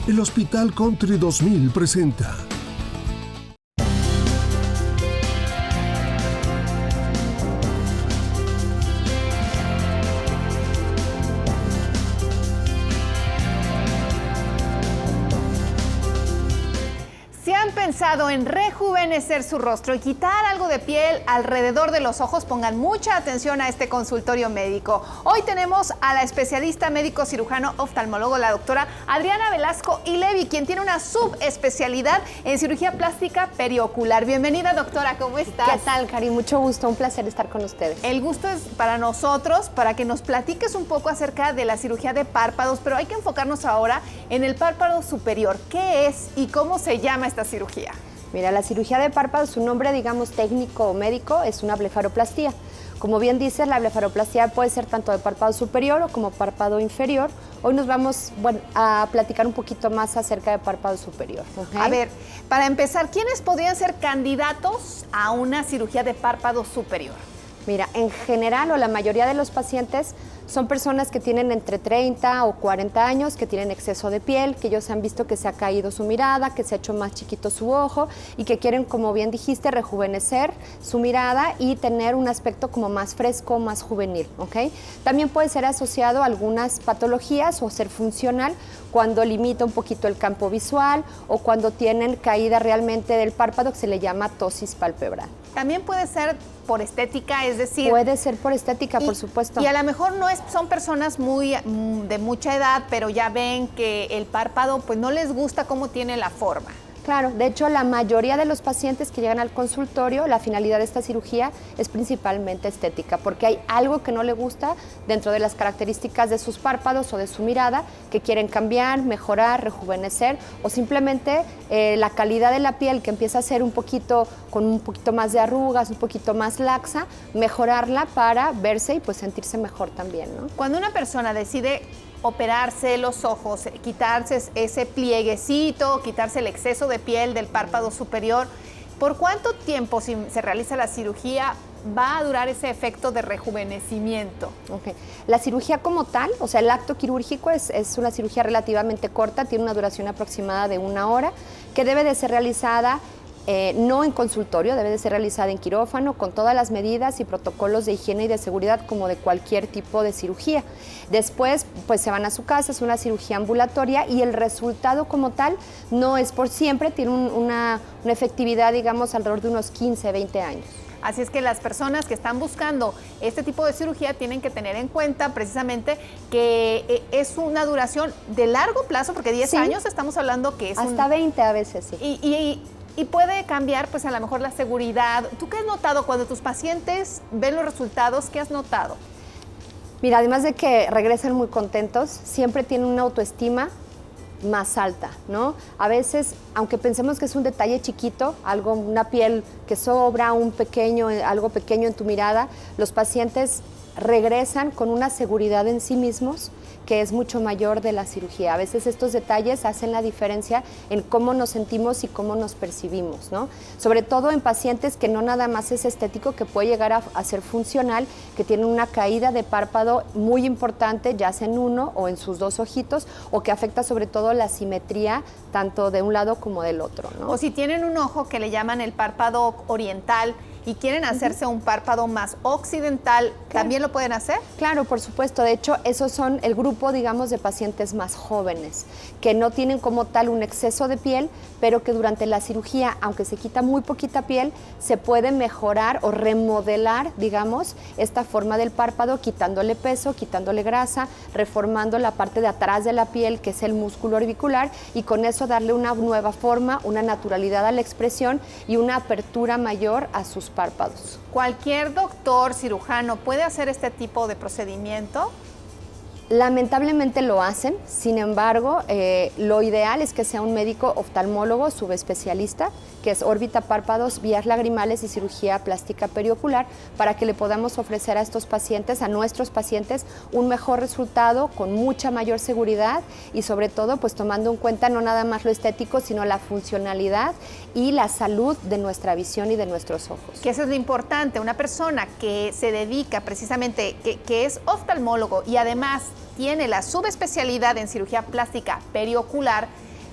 El Hospital Country 2000 presenta Pensado en rejuvenecer su rostro y quitar algo de piel alrededor de los ojos, pongan mucha atención a este consultorio médico. Hoy tenemos a la especialista médico cirujano oftalmólogo, la doctora Adriana Velasco y Levi, quien tiene una subespecialidad en cirugía plástica periocular. Bienvenida, doctora, ¿cómo estás? ¿Qué tal, Cari? Mucho gusto, un placer estar con ustedes. El gusto es para nosotros, para que nos platiques un poco acerca de la cirugía de párpados, pero hay que enfocarnos ahora en el párpado superior. ¿Qué es y cómo se llama esta cirugía? Mira, la cirugía de párpados, su nombre, digamos, técnico o médico, es una blefaroplastía. Como bien dices, la blefaroplastía puede ser tanto de párpado superior o como párpado inferior. Hoy nos vamos a platicar un poquito más acerca de párpado superior. ¿Okay? A ver, para empezar, ¿quiénes podrían ser candidatos a una cirugía de párpado superior? Mira, en general o la mayoría de los pacientes son personas que tienen entre 30 o 40 años, que tienen exceso de piel, que ellos han visto que se ha caído su mirada, que se ha hecho más chiquito su ojo y que quieren, como bien dijiste, rejuvenecer su mirada y tener un aspecto como más fresco, más juvenil, ¿ok? También puede ser asociado a algunas patologías o ser funcional cuando limita un poquito el campo visual o cuando tienen caída realmente del párpado, que se le llama ptosis palpebral. También puede ser por estética, es decir... Puede ser por estética, por supuesto. Y a lo mejor son personas de mucha edad, pero ya ven que el párpado pues no les gusta cómo tiene la forma. Claro, de hecho la mayoría de los pacientes que llegan al consultorio, la finalidad de esta cirugía es principalmente estética, porque hay algo que no le gusta dentro de las características de sus párpados o de su mirada, que quieren cambiar, mejorar, rejuvenecer, o simplemente la calidad de la piel que empieza a ser con un poquito más de arrugas, un poquito más laxa, mejorarla para verse y pues sentirse mejor también, ¿no? Cuando una persona decide operarse los ojos, quitarse ese plieguecito, quitarse el exceso de piel del párpado superior, ¿por cuánto tiempo, si se realiza la cirugía, va a durar ese efecto de rejuvenecimiento? Okay. La cirugía como tal, o sea, el acto quirúrgico es una cirugía relativamente corta, tiene una duración aproximada de 1 hora, que debe de ser realizada no en consultorio, debe de ser realizada en quirófano con todas las medidas y protocolos de higiene y de seguridad como de cualquier tipo de cirugía. Después, pues se van a su casa, es una cirugía ambulatoria y el resultado como tal no es por siempre, tiene una efectividad, digamos, alrededor de unos 15, 20 años. Así es que las personas que están buscando este tipo de cirugía tienen que tener en cuenta precisamente que es una duración de largo plazo, porque 10 años estamos hablando que es hasta 20 a veces, sí. Y puede cambiar, pues a lo mejor la seguridad. ¿Tú qué has notado cuando tus pacientes ven los resultados? ¿Qué has notado? Mira, además de que regresan muy contentos, siempre tienen una autoestima más alta, ¿no? A veces, aunque pensemos que es un detalle chiquito, una piel que sobra, algo pequeño en tu mirada, los pacientes regresan con una seguridad en sí mismos que es mucho mayor de la cirugía. A veces estos detalles hacen la diferencia en cómo nos sentimos y cómo nos percibimos, ¿no? Sobre todo en pacientes que no nada más es estético, que puede llegar a ser funcional, que tienen una caída de párpado muy importante, ya sea en uno o en sus 2 ojitos, o que afecta sobre todo la simetría tanto de un lado como del otro, ¿no? O si tienen un ojo que le llaman el párpado oriental y quieren hacerse un párpado más occidental, ¿también lo pueden hacer? Claro, por supuesto. De hecho, esos son el grupo, digamos, de pacientes más jóvenes, que no tienen como tal un exceso de piel, pero que durante la cirugía, aunque se quita muy poquita piel, se puede mejorar o remodelar, digamos, esta forma del párpado, quitándole peso, quitándole grasa, reformando la parte de atrás de la piel, que es el músculo orbicular, y con eso darle una nueva forma, una naturalidad a la expresión y una apertura mayor a sus párpados. ¿Cualquier doctor cirujano puede hacer este tipo de procedimiento? Lamentablemente lo hacen, sin embargo, lo ideal es que sea un médico oftalmólogo subespecialista, que es órbita, párpados, vías lagrimales y cirugía plástica periocular, para que le podamos ofrecer a estos pacientes, a nuestros pacientes, un mejor resultado con mucha mayor seguridad y sobre todo pues tomando en cuenta no nada más lo estético, sino la funcionalidad y la salud de nuestra visión y de nuestros ojos. Que eso es lo importante, una persona que se dedica precisamente, que es oftalmólogo y además tiene la subespecialidad en cirugía plástica periocular,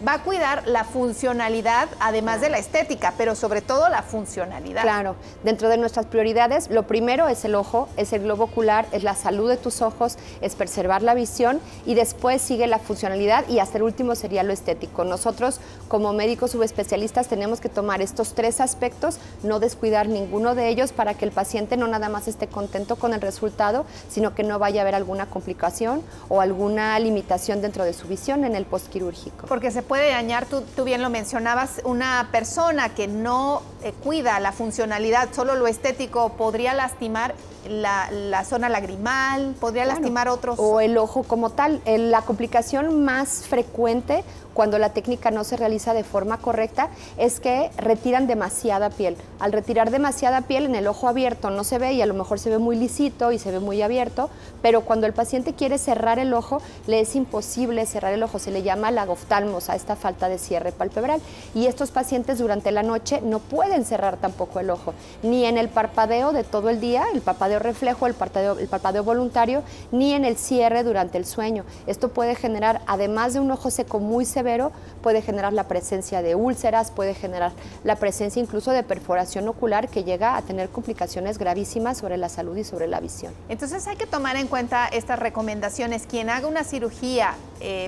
va a cuidar la funcionalidad, además de la estética, pero sobre todo la funcionalidad. Claro, dentro de nuestras prioridades, lo primero es el ojo, es el globo ocular, es la salud de tus ojos, es preservar la visión y después sigue la funcionalidad y hasta el último sería lo estético. Nosotros, como médicos subespecialistas, tenemos que tomar estos tres aspectos, no descuidar ninguno de ellos para que el paciente no nada más esté contento con el resultado, sino que no vaya a haber alguna complicación o alguna limitación dentro de su visión en el postquirúrgico. Porque se puede dañar, tú bien lo mencionabas, una persona que no cuida la funcionalidad, solo lo estético, podría lastimar la zona lagrimal, podría lastimar otros... O el ojo como tal. La complicación más frecuente cuando la técnica no se realiza de forma correcta es que retiran demasiada piel. Al retirar demasiada piel en el ojo abierto no se ve y a lo mejor se ve muy lisito y se ve muy abierto, pero cuando el paciente quiere cerrar el ojo, le es imposible cerrar el ojo. Se le llama lagoftalmos a esta falta de cierre palpebral. Y estos pacientes durante la noche no pueden cerrar tampoco el ojo, ni en el parpadeo de todo el día, el parpadeo reflejo, el parpadeo voluntario, ni en el cierre durante el sueño. Esto puede generar, además de un ojo seco muy severo, puede generar la presencia de úlceras, puede generar la presencia incluso de perforación ocular que llega a tener complicaciones gravísimas sobre la salud y sobre la visión. Entonces hay que tomar en cuenta estas recomendaciones. Quien haga una cirugía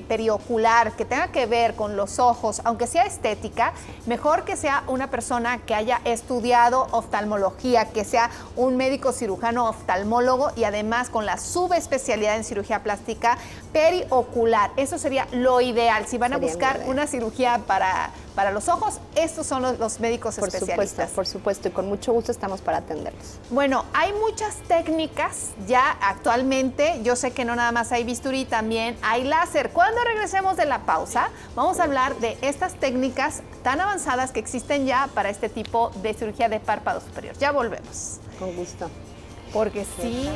periocular que tenga que ver con los ojos, aunque sea estética, mejor que sea una persona que haya estudiado oftalmología, que sea un médico cirujano oftalmólogo y además con la subespecialidad en cirugía plástica periocular. Eso sería lo ideal. Si van a buscar una cirugía para los ojos, estos son los médicos especialistas. Por supuesto, y con mucho gusto estamos para atenderlos. Bueno, hay muchas técnicas ya actualmente. Yo sé que no nada más hay bisturí, también hay láser. Cuando regresemos de la pausa, vamos a hablar de estas técnicas tan avanzadas que existen ya para este tipo de cirugía de párpado superior. Ya volvemos. Con gusto. Porque sí.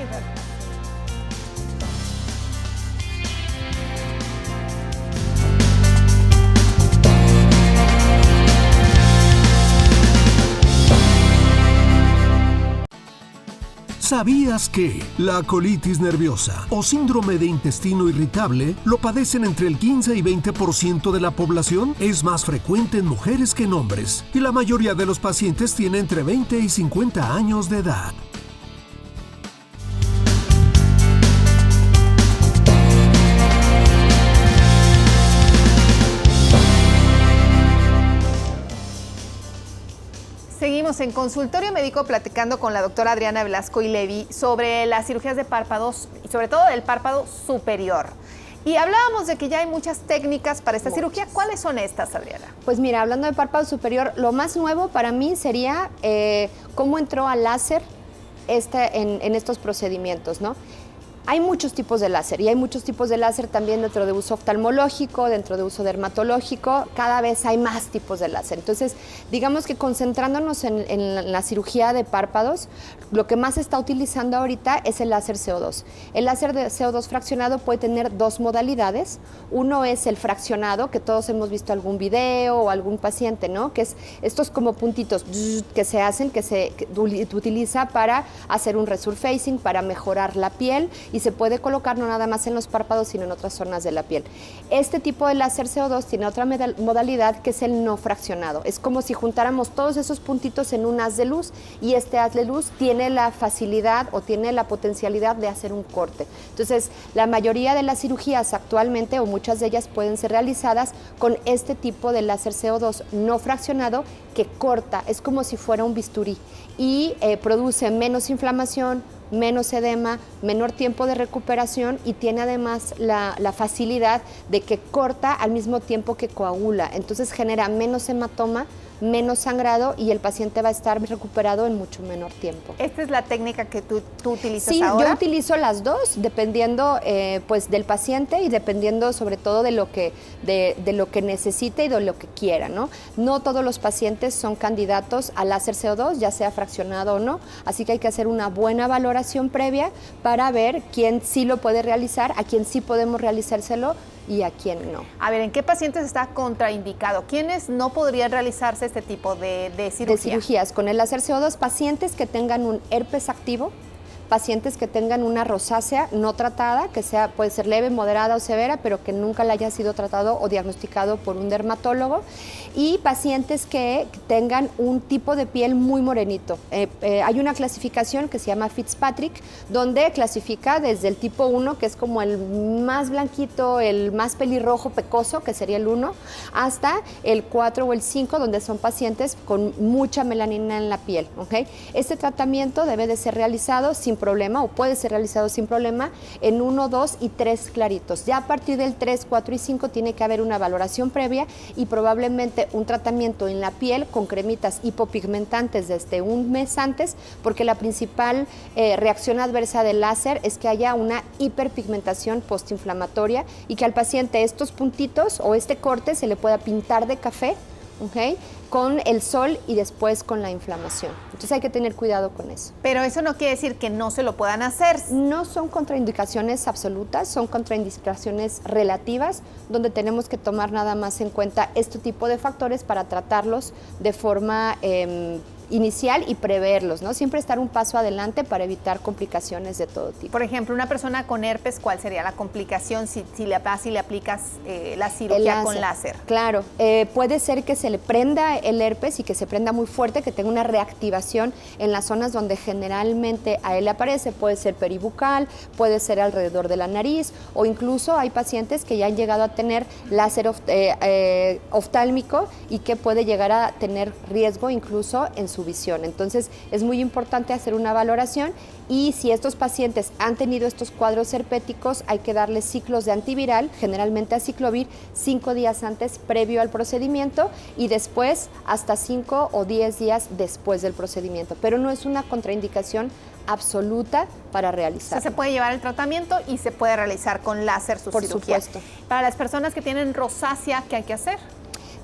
¿Sabías que la colitis nerviosa o síndrome de intestino irritable lo padecen entre el 15 y 20% de la población? Es más frecuente en mujeres que en hombres y la mayoría de los pacientes tiene entre 20 y 50 años de edad. Seguimos en Consultorio Médico platicando con la doctora Adriana Velasco y Levy sobre las cirugías de párpados y sobre todo del párpado superior. Y hablábamos de que ya hay muchas técnicas para esta cirugía. ¿Cuáles son estas, Adriana? Pues mira, hablando de párpado superior, lo más nuevo para mí sería cómo entró al láser en estos procedimientos, ¿no? Hay muchos tipos de láser y hay muchos tipos de láser también dentro de uso oftalmológico, dentro de uso dermatológico, cada vez hay más tipos de láser. Entonces, digamos que concentrándonos en la cirugía de párpados, lo que más se está utilizando ahorita es el láser CO2. El láser de CO2 fraccionado puede tener dos modalidades. Uno es el fraccionado, que todos hemos visto algún video o algún paciente, ¿no? Que es estos como puntitos que se hacen, que se utiliza para hacer un resurfacing, para mejorar la piel y se puede colocar no nada más en los párpados, sino en otras zonas de la piel. Este tipo de láser CO2 tiene otra modalidad que es el no fraccionado. Es como si juntáramos todos esos puntitos en un haz de luz y este haz de luz tiene la facilidad o tiene la potencialidad de hacer un corte. Entonces, la mayoría de las cirugías actualmente o muchas de ellas pueden ser realizadas con este tipo de láser CO2 no fraccionado que corta, es como si fuera un bisturí y produce menos inflamación, menos edema, menor tiempo de recuperación y tiene además la facilidad de que corta al mismo tiempo que coagula. Entonces genera menos hematoma, menos sangrado y el paciente va a estar recuperado en mucho menor tiempo. ¿Esta es la técnica que tú utilizas sí, ahora? Sí, yo utilizo las dos, dependiendo pues del paciente y dependiendo sobre todo de lo que necesite y de lo que quiera, ¿no? No todos los pacientes son candidatos al láser CO2, ya sea fraccionado o no, así que hay que hacer una buena valoración previa para ver quién sí lo puede realizar, a quién sí podemos realizárselo y a quién no. A ver, ¿en qué pacientes está contraindicado? ¿Quiénes no podrían realizarse este tipo de cirugía? De cirugías con el láser CO2, pacientes que tengan un herpes activo, pacientes que tengan una rosácea no tratada, que puede ser leve, moderada o severa, pero que nunca le haya sido tratado o diagnosticado por un dermatólogo, y pacientes que tengan un tipo de piel muy morenito. Hay una clasificación que se llama Fitzpatrick, donde clasifica desde el tipo 1, que es como el más blanquito, el más pelirrojo, pecoso, que sería el 1, hasta el 4 o el 5, donde son pacientes con mucha melanina en la piel. ¿Okay? Este tratamiento debe de ser realizado sin problema, o puede ser realizado sin problema, en 1, 2 y 3 claritos. Ya a partir del 3, 4 y 5 tiene que haber una valoración previa y probablemente un tratamiento en la piel con cremitas hipopigmentantes desde un mes antes, porque la principal reacción adversa del láser es que haya una hiperpigmentación postinflamatoria y que al paciente estos puntitos o este corte se le pueda pintar de café, ¿okay? Con el sol y después con la inflamación. Entonces hay que tener cuidado con eso. Pero eso no quiere decir que no se lo puedan hacer. No son contraindicaciones absolutas, son contraindicaciones relativas, donde tenemos que tomar nada más en cuenta este tipo de factores para tratarlos de forma inicial y preverlos, ¿no? Siempre estar un paso adelante para evitar complicaciones de todo tipo. Por ejemplo, una persona con herpes, ¿cuál sería la complicación si le aplicas la cirugía con láser? Claro, puede ser que se le prenda el herpes y que se prenda muy fuerte, que tenga una reactivación en las zonas donde generalmente a él le aparece. Puede ser peribucal, puede ser alrededor de la nariz, o incluso hay pacientes que ya han llegado a tener láser oftálmico y que puede llegar a tener riesgo incluso en su visión. Entonces es muy importante hacer una valoración, y si estos pacientes han tenido estos cuadros herpéticos, hay que darles ciclos de antiviral, generalmente aciclovir, 5 días antes previo al procedimiento y después hasta 5 o 10 días después del procedimiento, pero no es una contraindicación absoluta para realizar. O sea, se puede llevar el tratamiento y se puede realizar con láser su cirugía. Por supuesto. Para las personas que tienen rosácea, ¿qué hay que hacer?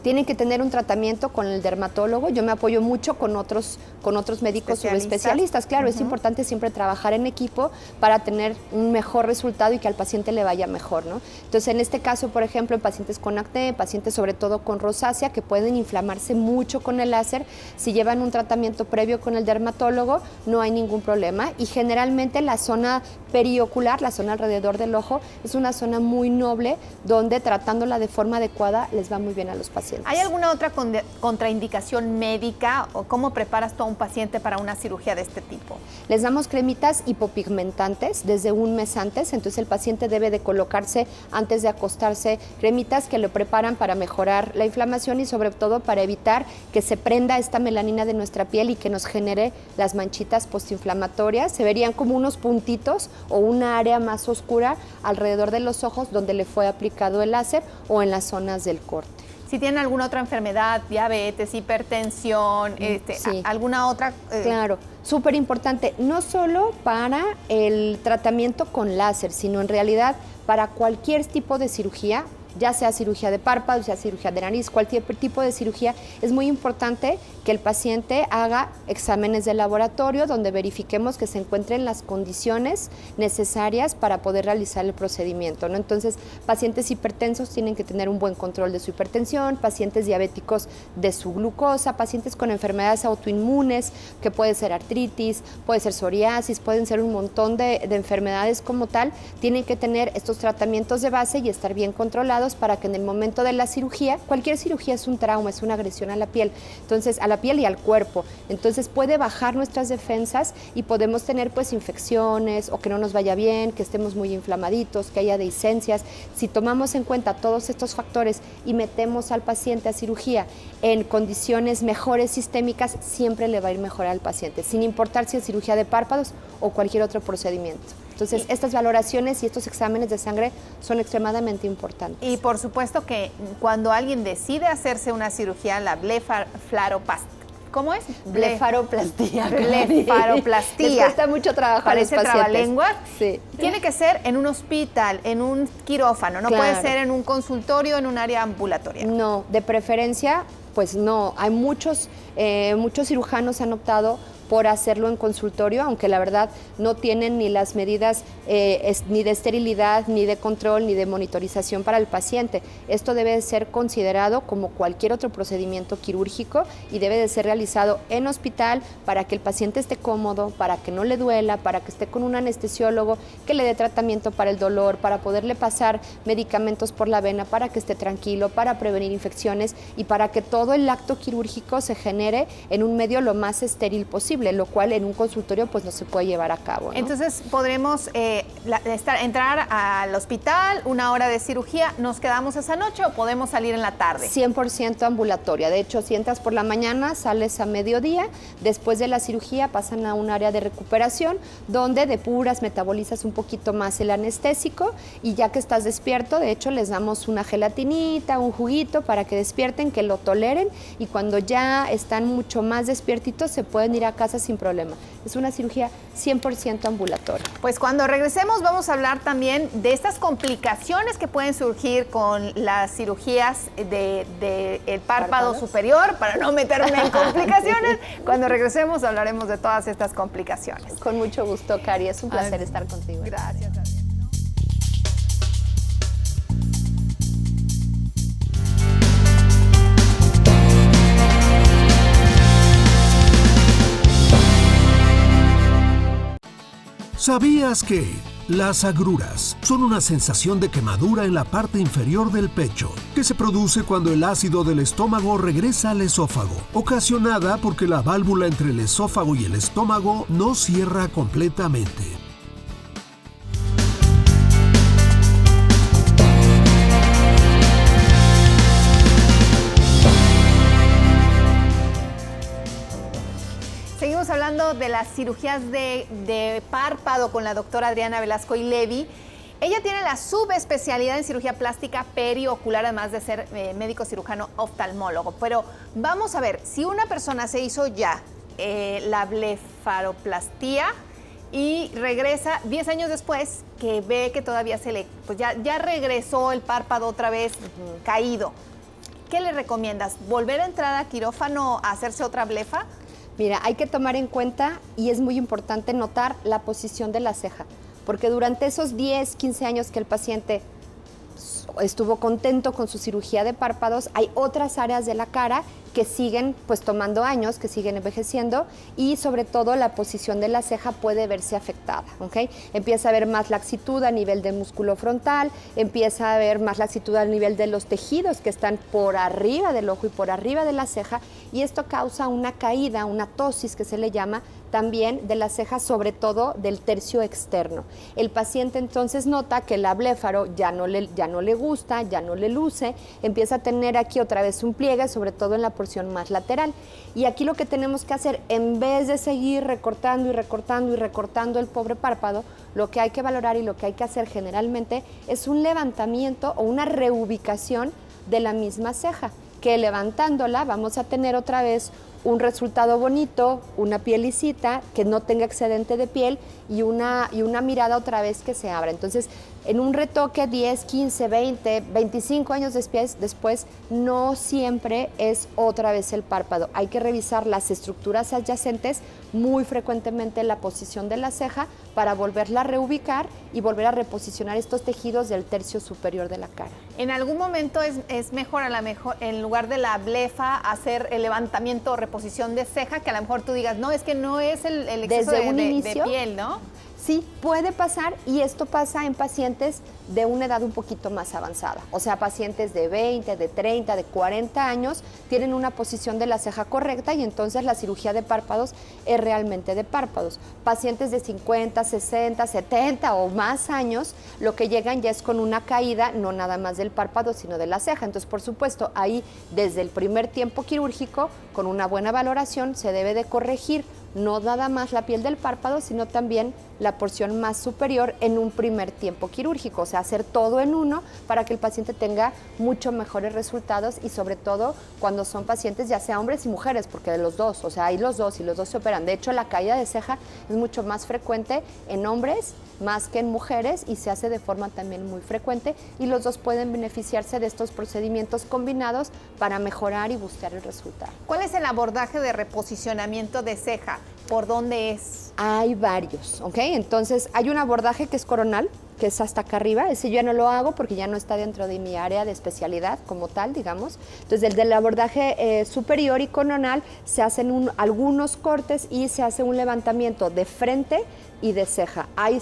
Tienen que tener un tratamiento con el dermatólogo. Yo me apoyo mucho con otros médicos subespecialistas. Claro, es importante siempre trabajar en equipo para tener un mejor resultado y que al paciente le vaya mejor, ¿no? Entonces, en este caso, por ejemplo, en pacientes con acné, pacientes sobre todo con rosácea, que pueden inflamarse mucho con el láser, si llevan un tratamiento previo con el dermatólogo, no hay ningún problema. Y generalmente la zona periocular, la zona alrededor del ojo, es una zona muy noble, donde tratándola de forma adecuada les va muy bien a los pacientes. ¿Hay alguna otra contraindicación médica o cómo preparas tú a un paciente para una cirugía de este tipo? Les damos cremitas hipopigmentantes desde un mes antes, entonces el paciente debe de colocarse antes de acostarse cremitas que lo preparan para mejorar la inflamación y sobre todo para evitar que se prenda esta melanina de nuestra piel y que nos genere las manchitas postinflamatorias. Se verían como unos puntitos o una área más oscura alrededor de los ojos donde le fue aplicado el láser o en las zonas del corte. Si tienen alguna otra enfermedad, diabetes, hipertensión, sí. alguna otra... Claro, súper importante, no solo para el tratamiento con láser, sino en realidad para cualquier tipo de cirugía, ya sea cirugía de párpados, ya sea cirugía de nariz, cualquier tipo de cirugía, es muy importante que el paciente haga exámenes de laboratorio donde verifiquemos que se encuentren las condiciones necesarias para poder realizar el procedimiento, ¿no? Entonces, pacientes hipertensos tienen que tener un buen control de su hipertensión, pacientes diabéticos de su glucosa, pacientes con enfermedades autoinmunes, que puede ser artritis, puede ser psoriasis, pueden ser un montón de enfermedades como tal, tienen que tener estos tratamientos de base y estar bien controlados para que en el momento de la cirugía, cualquier cirugía es un trauma, es una agresión a la piel, entonces a la piel y al cuerpo, entonces puede bajar nuestras defensas y podemos tener pues infecciones o que no nos vaya bien, que estemos muy inflamaditos, que haya dehiscencias. Si tomamos en cuenta todos estos factores y metemos al paciente a cirugía en condiciones mejores sistémicas, siempre le va a ir mejor al paciente, sin importar si es cirugía de párpados o cualquier otro procedimiento. Entonces, estas valoraciones y estos exámenes de sangre son extremadamente importantes. Y por supuesto que cuando alguien decide hacerse una cirugía, la blefaroplastia, ¿cómo es? Blefaroplastía. Blefaroplastía. Les cuesta mucho trabajo a los pacientes. Parece trabalengua. Sí. Tiene que ser en un hospital, en un quirófano, no puede ser en un consultorio, en un área ambulatoria. No, de preferencia pues no, hay muchos cirujanos han optado por hacerlo en consultorio, aunque la verdad no tienen ni las medidas ni de esterilidad, ni de control, ni de monitorización para el paciente. Esto debe de ser considerado como cualquier otro procedimiento quirúrgico y debe de ser realizado en hospital para que el paciente esté cómodo, para que no le duela, para que esté con un anestesiólogo que le dé tratamiento para el dolor, para poderle pasar medicamentos por la vena, para que esté tranquilo, para prevenir infecciones y para que todo el acto quirúrgico se genere en un medio lo más estéril posible, lo cual en un consultorio pues no se puede llevar a cabo, ¿no? Entonces podremos entrar al hospital, 1 hora de cirugía, ¿nos quedamos esa noche o podemos salir en la tarde? 100% ambulatoria. De hecho, si entras por la mañana, sales a mediodía. Después de la cirugía pasan a un área de recuperación donde depuras, metabolizas un poquito más el anestésico y ya que estás despierto, de hecho, les damos una gelatinita, un juguito para que despierten, que lo toleren y cuando ya están mucho más despiertitos se pueden ir a casa sin problema. Es una cirugía 100% ambulatoria. Pues cuando regresemos vamos a hablar también de estas complicaciones que pueden surgir con las cirugías del párpado superior, para no meterme en complicaciones. Sí. Cuando regresemos hablaremos de todas estas complicaciones. Con mucho gusto, Cari. Es un placer estar contigo. Gracias. ¿Sabías que las agruras son una sensación de quemadura en la parte inferior del pecho que se produce cuando el ácido del estómago regresa al esófago, ocasionada porque la válvula entre el esófago y el estómago no cierra completamente? Seguimos hablando de las cirugías de párpado con la doctora Adriana Velasco y Levi. Ella tiene la subespecialidad en cirugía plástica periocular, además de ser médico cirujano oftalmólogo. Pero vamos a ver, si una persona se hizo ya la blefaroplastía y regresa 10 años después, que ve que todavía pues ya regresó el párpado otra vez caído, ¿qué le recomiendas? ¿Volver a entrar a quirófano a hacerse otra blefa? Mira, hay que tomar en cuenta y es muy importante notar la posición de la ceja, porque durante esos 10, 15 años que el paciente estuvo contento con su cirugía de párpados, hay otras áreas de la cara que siguen pues tomando años, que siguen envejeciendo y sobre todo la posición de la ceja puede verse afectada, ¿ok? Empieza a haber más laxitud a nivel del músculo frontal, empieza a haber más laxitud a nivel de los tejidos que están por arriba del ojo y por arriba de la ceja y esto causa una caída, una ptosis que se le llama, también de la ceja, sobre todo del tercio externo. El paciente entonces nota que la bléfaro ya no le gusta, ya no le luce, empieza a tener aquí otra vez un pliegue, sobre todo en la porción más lateral. Y aquí lo que tenemos que hacer, en vez de seguir recortando y recortando y recortando el pobre párpado, lo que hay que valorar y lo que hay que hacer generalmente es un levantamiento o una reubicación de la misma ceja, que levantándola vamos a tener otra vez un resultado bonito, una piel lisita, que no tenga excedente de piel y una mirada otra vez que se abra. Entonces, en un retoque 10, 15, 20, 25 años después, no siempre es otra vez el párpado. Hay que revisar las estructuras adyacentes, muy frecuentemente la posición de la ceja, para volverla a reubicar y volver a reposicionar estos tejidos del tercio superior de la cara. ¿En algún momento es mejor, en lugar de la blefa, hacer el levantamiento o reposición de ceja, que a lo mejor tú digas, no, es que no es el exceso de piel, ¿no? Sí, puede pasar y esto pasa en pacientes de una edad un poquito más avanzada. O sea, pacientes de 20, de 30, de 40 años tienen una posición de la ceja correcta y entonces la cirugía de párpados es realmente de párpados. Pacientes de 50, 60, 70 o más años, lo que llegan ya es con una caída, no nada más del párpado, sino de la ceja. Entonces, por supuesto, ahí desde el primer tiempo quirúrgico, con una buena valoración, se debe de corregir no nada más la piel del párpado, sino también la porción más superior en un primer tiempo quirúrgico. O sea, sea, hacer todo en uno para que el paciente tenga mucho mejores resultados y sobre todo cuando son pacientes ya sea hombres y mujeres, porque de los dos, o sea, hay los dos y los dos se operan. De hecho, la caída de ceja es mucho más frecuente en hombres más que en mujeres y se hace de forma también muy frecuente y los dos pueden beneficiarse de estos procedimientos combinados para mejorar y buscar el resultado. ¿Cuál es el abordaje de reposicionamiento de ceja? ¿Por dónde es? Hay varios, ¿ok? Entonces, hay un abordaje que es coronal, que es hasta acá arriba. Ese yo ya no lo hago porque ya no está dentro de mi área de especialidad como tal, digamos. Entonces, el del abordaje superior y coronal se hacen algunos cortes y se hace un levantamiento de frente y de ceja. Hay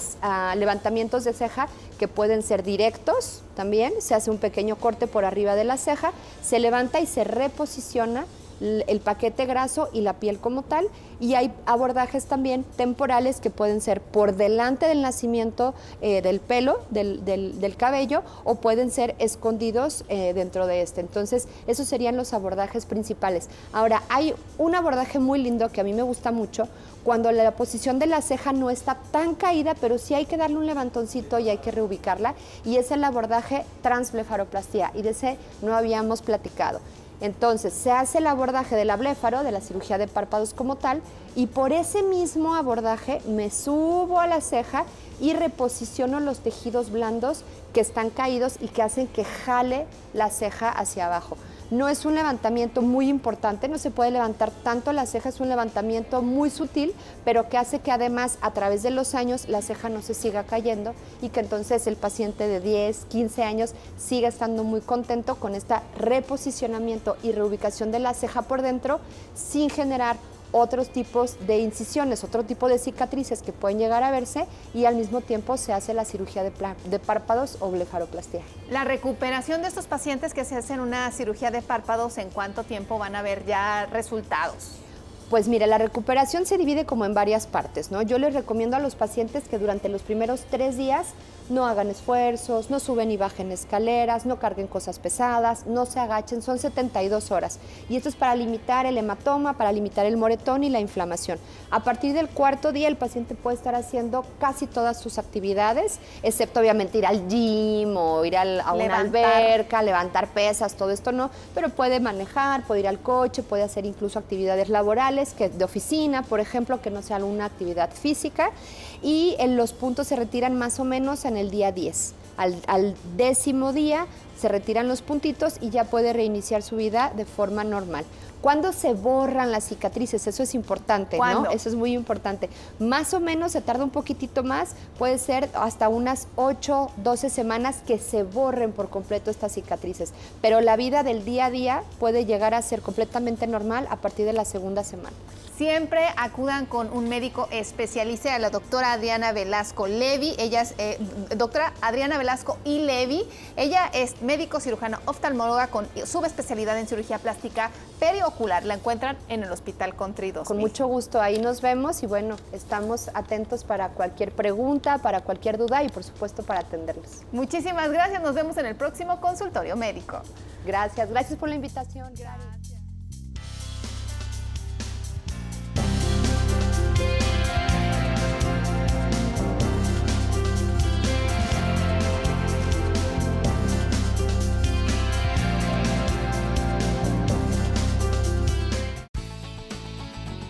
levantamientos de ceja que pueden ser directos también. Se hace un pequeño corte por arriba de la ceja, se levanta y se reposiciona el paquete graso y la piel como tal, y hay abordajes también temporales que pueden ser por delante del nacimiento del pelo, del cabello, o pueden ser escondidos dentro de este. Entonces, esos serían los abordajes principales. Ahora, hay un abordaje muy lindo que a mí me gusta mucho, cuando la posición de la ceja no está tan caída, pero sí hay que darle un levantoncito y hay que reubicarla, y es el abordaje transblefaroplastia, y de ese no habíamos platicado. Entonces, se hace el abordaje del abléfaro, de la cirugía de párpados como tal, y por ese mismo abordaje me subo a la ceja y reposiciono los tejidos blandos que están caídos y que hacen que jale la ceja hacia abajo. No es un levantamiento muy importante, no se puede levantar tanto la ceja, es un levantamiento muy sutil, pero que hace que además a través de los años la ceja no se siga cayendo y que entonces el paciente de 10, 15 años siga estando muy contento con este reposicionamiento y reubicación de la ceja por dentro sin generar otros tipos de incisiones, otro tipo de cicatrices que pueden llegar a verse, y al mismo tiempo se hace la cirugía de párpados o blefaroplastia. La recuperación de estos pacientes que se hacen una cirugía de párpados, ¿en cuánto tiempo van a ver ya resultados? Pues mire, la recuperación se divide como en varias partes, ¿no? Yo les recomiendo a los pacientes que durante los primeros 3 días no hagan esfuerzos, no suben y bajen escaleras, no carguen cosas pesadas, no se agachen, son 72 horas. Y esto es para limitar el hematoma, para limitar el moretón y la inflamación. A partir del 4.º día el paciente puede estar haciendo casi todas sus actividades, excepto obviamente ir al gym o ir a una alberca, levantar pesas, todo esto no, pero puede manejar, puede ir al coche, puede hacer incluso actividades laborales, de oficina, por ejemplo, que no sea alguna actividad física, y los puntos se retiran más o menos en el día 10. Al 10.º día se retiran los puntitos y ya puede reiniciar su vida de forma normal. ¿Cuándo se borran las cicatrices? Eso es importante, ¿no? Eso es muy importante. Más o menos se tarda un poquitito más, puede ser hasta unas 8, 12 semanas que se borren por completo estas cicatrices. Pero la vida del día a día puede llegar a ser completamente normal a partir de la 2ª semana. Siempre acudan con un médico especialista, a la doctora Adriana Velasco Levy. Ella es doctora Adriana Velasco y Levy. Ella es médico cirujano oftalmóloga con subespecialidad en cirugía plástica periocular. La encuentran en el Hospital Country 2000. Con mucho gusto, ahí nos vemos y bueno, estamos atentos para cualquier pregunta, para cualquier duda y por supuesto para atenderlos. Muchísimas gracias, nos vemos en el próximo consultorio médico. Gracias por la invitación. Gracias.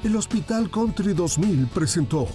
El Hospital Country 2000 presentó